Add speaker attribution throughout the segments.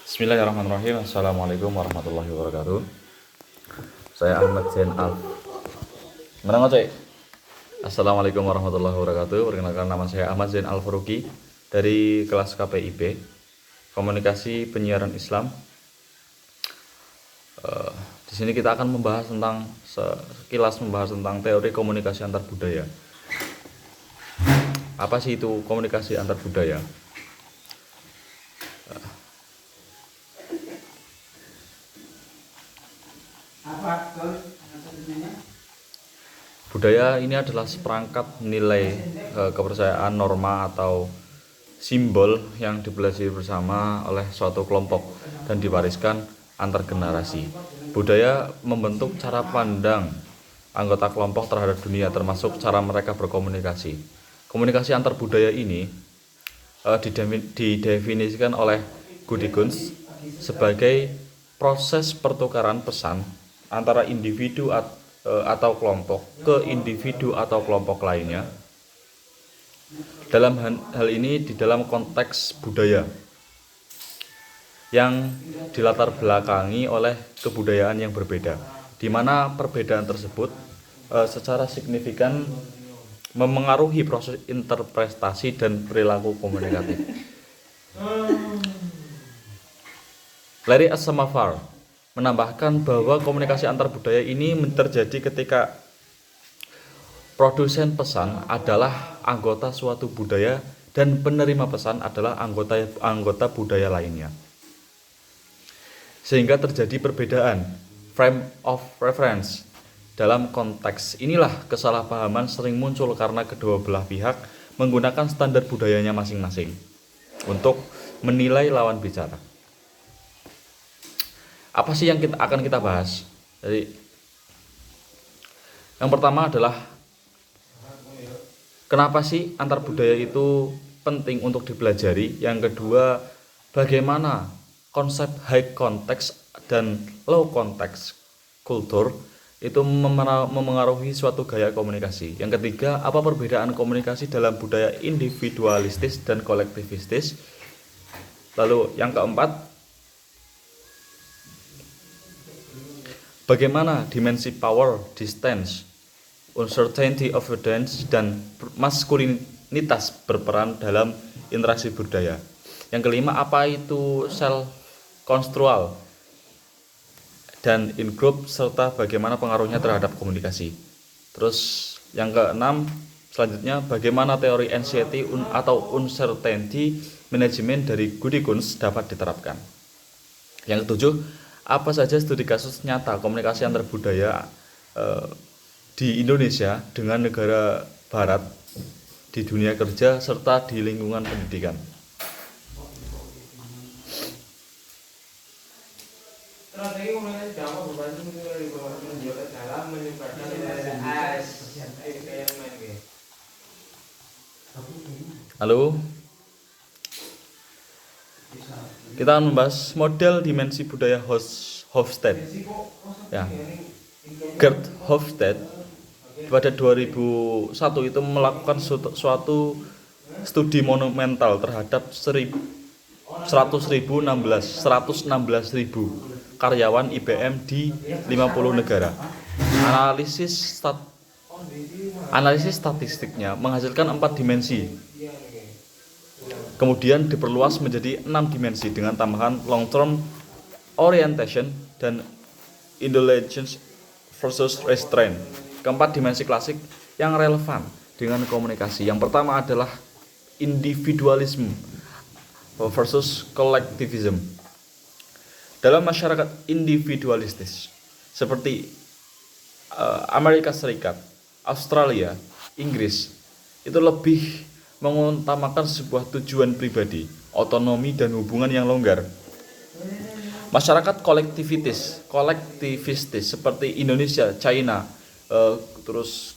Speaker 1: Bismillahirrahmanirrahim. Assalamualaikum warahmatullahi wabarakatuh. Saya Ahmad Zain Al. Menang cek. Assalamualaikum warahmatullahi wabarakatuh. Perkenalkan, nama saya Ahmad Zain Al Faruqi dari kelas KPIB, Komunikasi Penyiaran Islam. Di sini kita akan sekilas membahas tentang teori komunikasi antar budaya. Apa sih itu komunikasi antar budaya? Budaya ini adalah seperangkat nilai kepercayaan, norma atau simbol yang dipelajari bersama oleh suatu kelompok dan diwariskan antar generasi. Budaya membentuk cara pandang anggota kelompok terhadap dunia, termasuk cara mereka berkomunikasi. Komunikasi antar budaya ini didefinisikan oleh Gudikunz sebagai proses pertukaran pesan antara individu atau kelompok ke individu atau kelompok lainnya. Dalam hal ini di dalam konteks budaya yang dilatar belakangi oleh kebudayaan yang berbeda, di mana perbedaan tersebut secara signifikan memengaruhi proses interpretasi dan perilaku komunikatif. Larry Asamafar menambahkan bahwa komunikasi antar budaya ini terjadi ketika produsen pesan adalah anggota suatu budaya dan penerima pesan adalah anggota budaya lainnya, sehingga terjadi perbedaan frame of reference. Dalam konteks inilah kesalahpahaman sering muncul karena kedua belah pihak menggunakan standar budayanya masing-masing untuk menilai lawan bicara. Apa sih yang akan kita bahas? Jadi, yang pertama adalah kenapa sih antar budaya itu penting untuk dipelajari. Yang kedua, bagaimana konsep high context dan low context kultur itu memengaruhi suatu gaya komunikasi. Yang ketiga, apa perbedaan komunikasi dalam budaya individualistis dan kolektivistis. Lalu yang keempat, bagaimana dimensi power, distance, uncertainty of evidence, dan maskulinitas berperan dalam interaksi budaya. Yang kelima, apa itu self-construal dan in-group, serta bagaimana pengaruhnya terhadap komunikasi. Terus yang keenam, selanjutnya bagaimana teori anxiety atau uncertainty management dari Gudikunz dapat diterapkan. Yang ketujuh, apa saja studi kasus nyata komunikasi antar budaya di Indonesia dengan negara barat, di dunia kerja, serta di lingkungan pendidikan. Halo, kita akan membahas model dimensi budaya Hofstede. Ya. Gerd Hofstede pada 2001 itu melakukan suatu studi monumental terhadap 116.000 karyawan IBM di 50 negara. Analisis statistiknya menghasilkan 4 dimensi. Kemudian diperluas menjadi 6 dimensi dengan tambahan long term orientation dan indulgence versus restraint. Keempat dimensi klasik yang relevan dengan komunikasi. Yang pertama adalah individualism versus collectivism. Dalam masyarakat individualistis seperti Amerika Serikat, Australia, Inggris, itu lebih mengutamakan sebuah tujuan pribadi, otonomi, dan hubungan yang longgar. Masyarakat kolektivistis seperti Indonesia, China, terus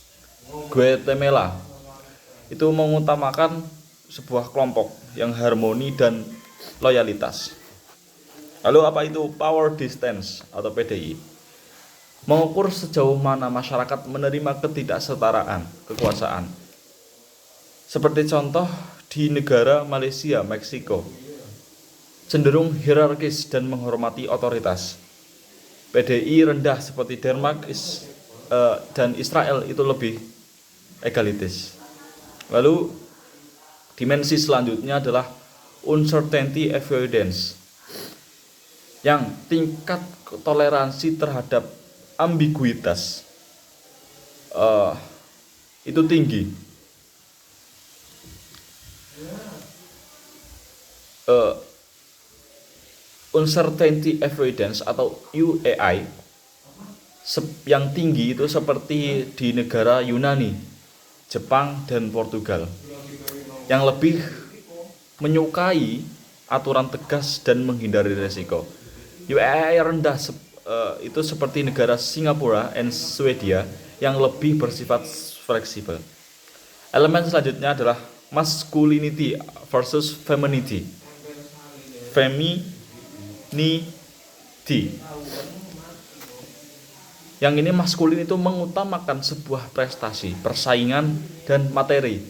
Speaker 1: Guatemala, itu mengutamakan sebuah kelompok yang harmoni dan loyalitas. Lalu apa itu power distance atau PDI? Mengukur sejauh mana masyarakat menerima ketidaksetaraan kekuasaan. Seperti contoh di negara Malaysia, Meksiko. cenderung hierarkis dan menghormati otoritas. PDI rendah seperti Denmark dan Israel itu lebih egalitis. Lalu dimensi selanjutnya adalah uncertainty avoidance, yang tingkat toleransi terhadap ambiguitas itu tinggi. Uncertainty avoidance atau UAI yang tinggi itu seperti di negara Yunani, Jepang, dan Portugal, yang lebih menyukai aturan tegas dan menghindari resiko. UAI rendah itu seperti negara Singapura dan Swedia yang lebih bersifat fleksibel. Elemen selanjutnya adalah masculinity versus femininity. Yang ini maskulin itu mengutamakan sebuah prestasi, persaingan, dan materi.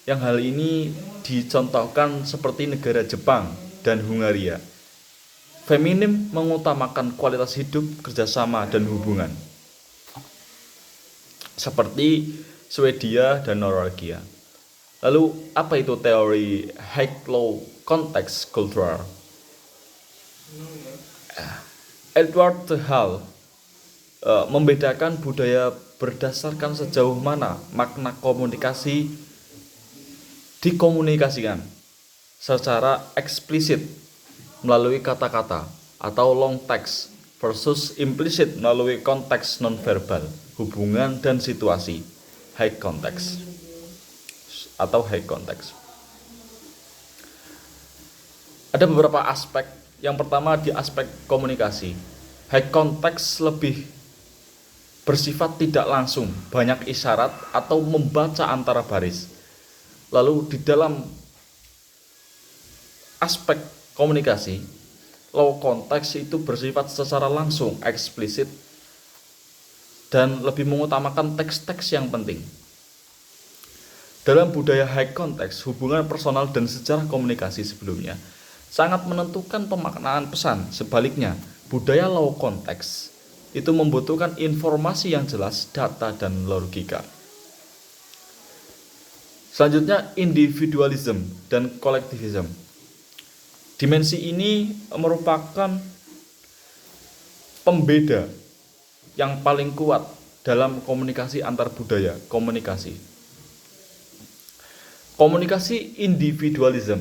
Speaker 1: Yang hal ini dicontohkan seperti negara Jepang dan Hungaria. Feminim mengutamakan kualitas hidup, kerjasama, dan hubungan, seperti Swedia dan Norwegia. Lalu apa itu teori high-low context cultural? Edward Hall membedakan budaya berdasarkan sejauh mana makna komunikasi dikomunikasikan secara eksplisit melalui kata-kata atau long text versus implisit melalui konteks nonverbal, hubungan dan situasi, high context atau high context. Ada beberapa aspek. Yang pertama di aspek komunikasi. High context lebih bersifat tidak langsung, banyak isyarat atau membaca antara baris. Lalu di dalam aspek komunikasi, low context itu bersifat secara langsung, eksplisit, dan lebih mengutamakan teks-teks yang penting. Dalam budaya high context, hubungan personal dan sejarah komunikasi sebelumnya sangat menentukan pemaknaan pesan. Sebaliknya, budaya low context itu membutuhkan informasi yang jelas, data, dan logika. Selanjutnya, individualism dan kolektivism. Dimensi ini merupakan pembeda yang paling kuat dalam komunikasi antar budaya. Komunikasi individualism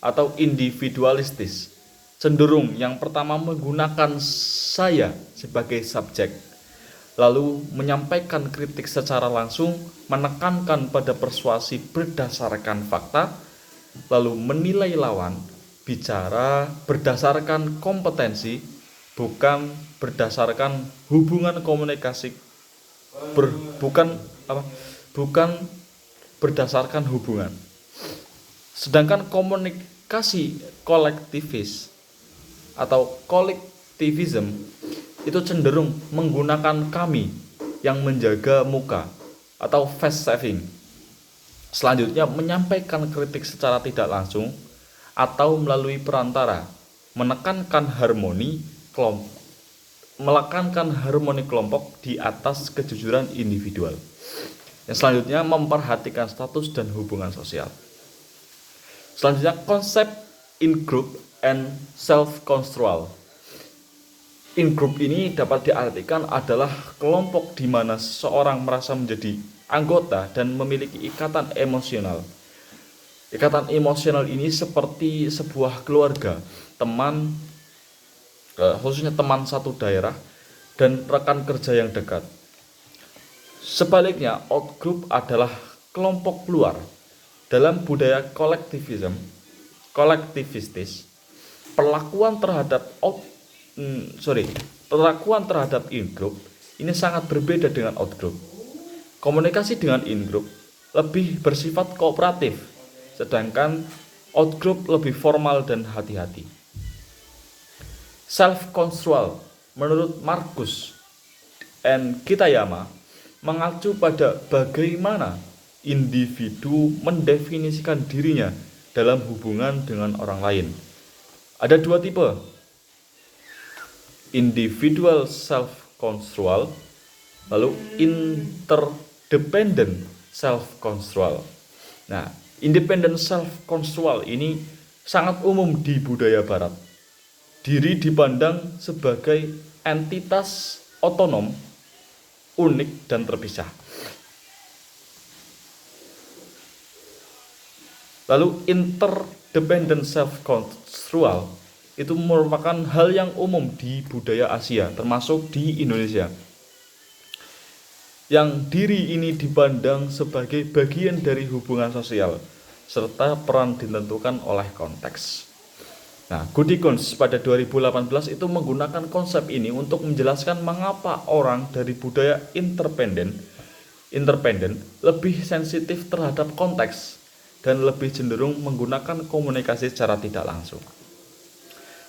Speaker 1: atau individualistis cenderung yang pertama menggunakan saya sebagai subjek, lalu menyampaikan kritik secara langsung, menekankan pada persuasi berdasarkan fakta, lalu menilai lawan bicara berdasarkan kompetensi, bukan berdasarkan hubungan komunikasi, bukan berdasarkan hubungan. Sedangkan komunikasi kolektivis atau kolektivism itu cenderung menggunakan kami yang menjaga muka atau face saving. Selanjutnya, menyampaikan kritik secara tidak langsung atau melalui perantara, menekankan harmoni kelompok di atas kejujuran individual. Yang selanjutnya, memperhatikan status dan hubungan sosial. Selanjutnya, konsep in-group and self-control. In-group ini dapat diartikan adalah kelompok di mana seseorang merasa menjadi anggota dan memiliki ikatan emosional. Ikatan emosional ini seperti sebuah keluarga, teman, khususnya teman satu daerah, dan rekan kerja yang dekat. Sebaliknya, out-group adalah kelompok luar. Dalam budaya kolektivistis, perlakuan terhadap in-group ini sangat berbeda dengan out-group. Komunikasi dengan in-group lebih bersifat kooperatif, sedangkan out-group lebih formal dan hati-hati. Self-control menurut Marcus and Kitayama mengacu pada bagaimana individu mendefinisikan dirinya dalam hubungan dengan orang lain. Ada dua tipe, individual self-control, lalu interdependent self-control. Nah, independent self-control ini sangat umum di budaya barat. Diri dipandang sebagai entitas otonom, unik dan terpisah. Lalu interdependent self-control itu merupakan hal yang umum di budaya Asia, termasuk di Indonesia. Yang diri ini dipandang sebagai bagian dari hubungan sosial, serta peran ditentukan oleh konteks. Nah, Goodikons pada 2018 itu menggunakan konsep ini untuk menjelaskan mengapa orang dari budaya independen lebih sensitif terhadap konteks dan lebih cenderung menggunakan komunikasi secara tidak langsung.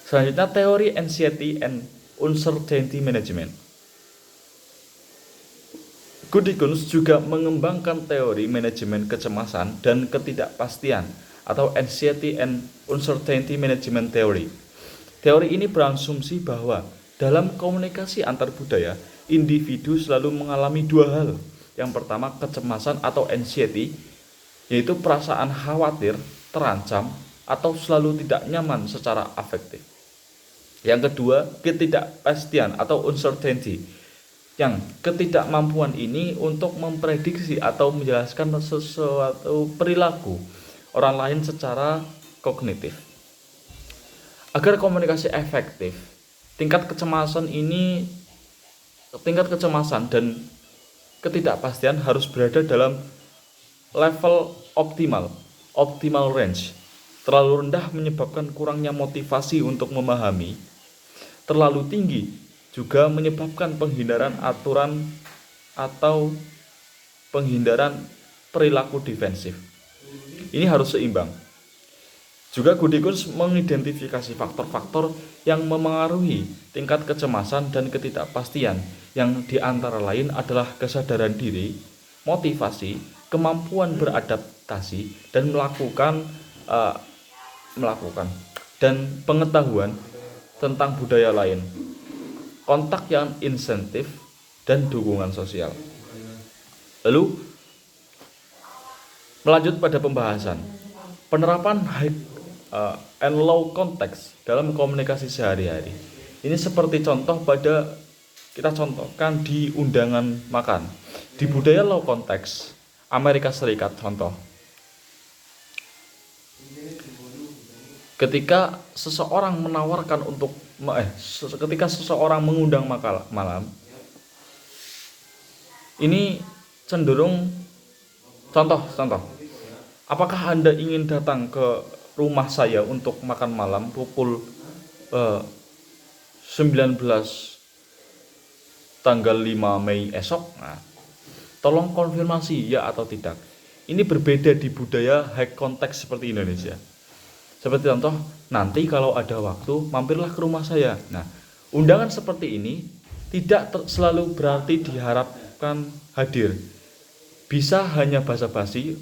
Speaker 1: Selanjutnya, teori anxiety and uncertainty management. Goodikons juga mengembangkan teori manajemen kecemasan dan ketidakpastian atau anxiety and uncertainty management theory. Teori ini berasumsi bahwa dalam komunikasi antar budaya, individu selalu mengalami dua hal. Yang pertama, kecemasan atau anxiety, yaitu perasaan khawatir, terancam, atau selalu tidak nyaman secara afektif. Yang kedua, ketidakpastian atau uncertainty, yang ketidakmampuan ini untuk memprediksi atau menjelaskan sesuatu perilaku orang lain secara kognitif. Agar komunikasi efektif, tingkat kecemasan dan ketidakpastian harus berada dalam level optimal range. Terlalu rendah menyebabkan kurangnya motivasi untuk memahami. Terlalu tinggi juga menyebabkan penghindaran aturan atau penghindaran perilaku defensif. Ini harus seimbang. Juga Goodikons mengidentifikasi faktor-faktor yang memengaruhi tingkat kecemasan dan ketidakpastian, yang diantara lain adalah kesadaran diri, motivasi, kemampuan beradaptasi, dan melakukan dan pengetahuan tentang budaya lain, kontak yang insentif, dan dukungan sosial. Lalu melanjut pada pembahasan penerapan high and low context dalam komunikasi sehari-hari. Ini seperti kita contohkan di undangan makan. Di budaya low context Amerika Serikat, contoh, ketika seseorang mengundang makan malam, ini cenderung contoh, apakah Anda ingin datang ke rumah saya untuk makan malam pukul 19 tanggal 5 Mei esok? Nah, tolong konfirmasi ya atau tidak. Ini berbeda di budaya high context seperti Indonesia. Seperti contoh, nanti kalau ada waktu mampirlah ke rumah saya. Nah, undangan seperti ini tidak selalu berarti diharapkan hadir. Bisa hanya basa-basi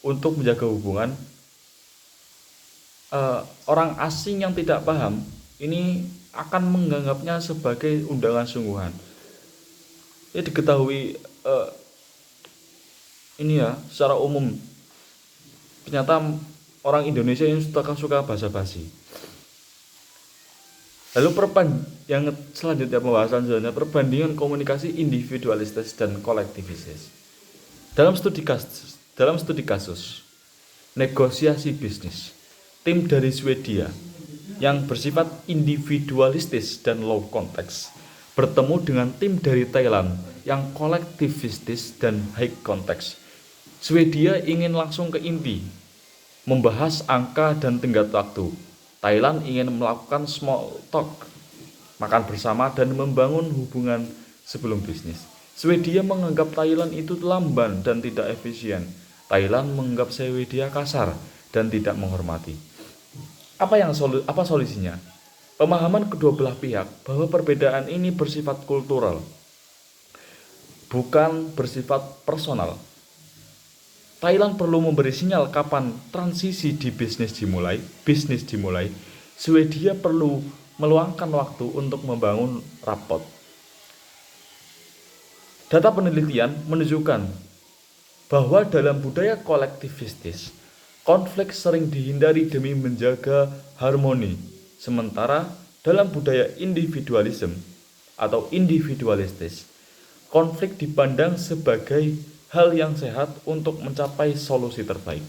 Speaker 1: untuk menjaga hubungan. Orang asing yang tidak paham ini akan menganggapnya sebagai undangan sungguhan. Ini diketahui secara umum ternyata orang Indonesia yang suka basa-basi. Lalu yang selanjutnya pembahasan selanjutnya, perbandingan komunikasi individualistis dan kolektivistis. Dalam studi kasus negosiasi bisnis, tim dari Swedia yang bersifat individualistis dan low context bertemu dengan tim dari Thailand yang kolektivistis dan high context. Swedia ingin langsung ke inti, membahas angka dan tenggat waktu. Thailand ingin melakukan small talk, makan bersama dan membangun hubungan sebelum bisnis. Swedia menganggap Thailand itu lamban dan tidak efisien. Thailand menganggap Swedia kasar dan tidak menghormati. Apa solusinya? Pemahaman kedua belah pihak bahwa perbedaan ini bersifat kultural, bukan bersifat personal. Thailand perlu memberi sinyal kapan transisi di bisnis dimulai. Swedia perlu meluangkan waktu untuk membangun rapot. Data penelitian menunjukkan bahwa dalam budaya kolektivistis, konflik sering dihindari demi menjaga harmoni, sementara dalam budaya individualisme atau individualistis, konflik dipandang sebagai hal yang sehat untuk mencapai solusi terbaik.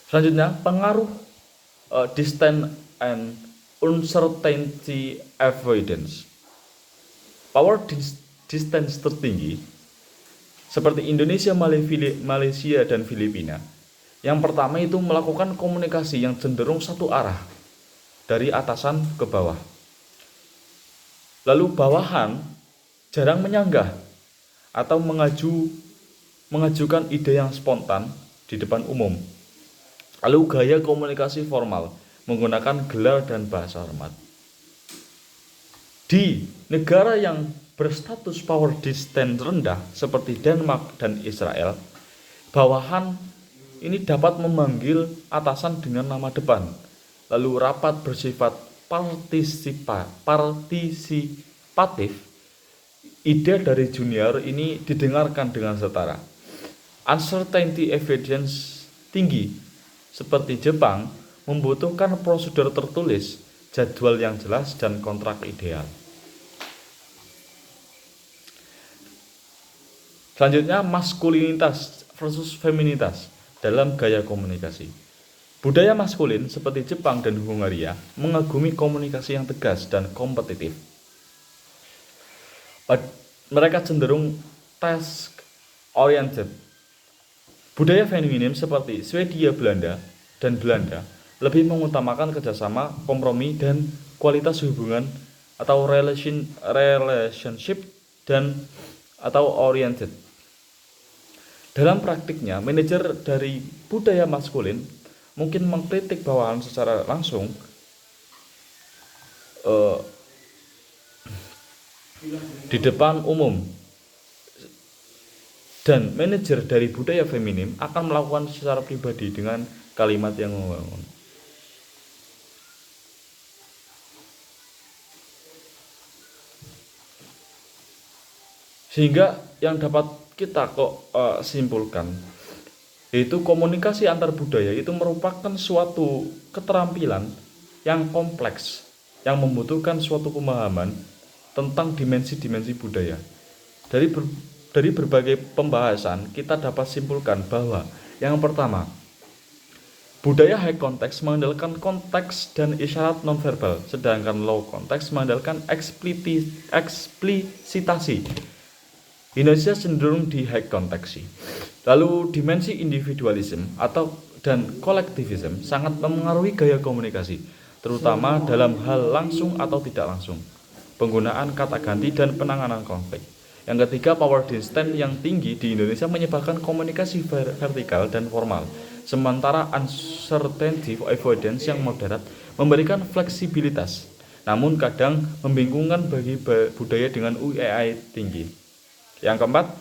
Speaker 1: Selanjutnya, pengaruh distance and uncertainty avoidance. Power distance tertinggi seperti Indonesia, Malaysia, dan Filipina. Yang pertama itu melakukan komunikasi yang cenderung satu arah dari atasan ke bawah. Lalu bawahan jarang menyanggah atau mengajukan ide yang spontan di depan umum. Lalu gaya komunikasi formal menggunakan gelar dan bahasa hormat. Di negara yang berstatus power distance rendah seperti Denmark dan Israel, bawahan ini dapat memanggil atasan dengan nama depan. Lalu rapat bersifat partisipatif. Ide dari junior ini didengarkan dengan setara. Uncertainty evidence tinggi seperti Jepang membutuhkan prosedur tertulis, jadwal yang jelas, dan kontrak ideal. Selanjutnya, maskulinitas versus feminitas dalam gaya komunikasi. Budaya maskulin seperti Jepang dan Hungaria mengagumi komunikasi yang tegas dan kompetitif. Mereka cenderung task oriented. Budaya feminim seperti Swedia, Belanda, dan Belanda lebih mengutamakan kerjasama, kompromi, dan kualitas hubungan atau relationship dan atau oriented. Dalam praktiknya, manajer dari budaya maskulin mungkin mengkritik bawahan secara langsung di depan umum, dan manajer dari budaya feminim akan melakukan secara pribadi dengan kalimat yang membangun. Sehingga yang dapat kita simpulkan yaitu komunikasi antar budaya itu merupakan suatu keterampilan yang kompleks yang membutuhkan suatu pemahaman tentang dimensi-dimensi budaya. Dari berbagai pembahasan kita dapat simpulkan bahwa yang pertama, budaya high context mengandalkan konteks dan isyarat nonverbal, sedangkan low context mengandalkan eksplisitasi. Indonesia cenderung di high context. Lalu dimensi individualisme dan kolektivisme sangat mempengaruhi gaya komunikasi, terutama dalam hal langsung atau tidak langsung, penggunaan kata ganti, dan penanganan konflik. Yang ketiga, power distance yang tinggi di Indonesia menyebabkan komunikasi vertikal dan formal, sementara uncertainty avoidance yang moderat memberikan fleksibilitas, namun kadang membingungkan bagi budaya dengan UEI tinggi. Yang keempat,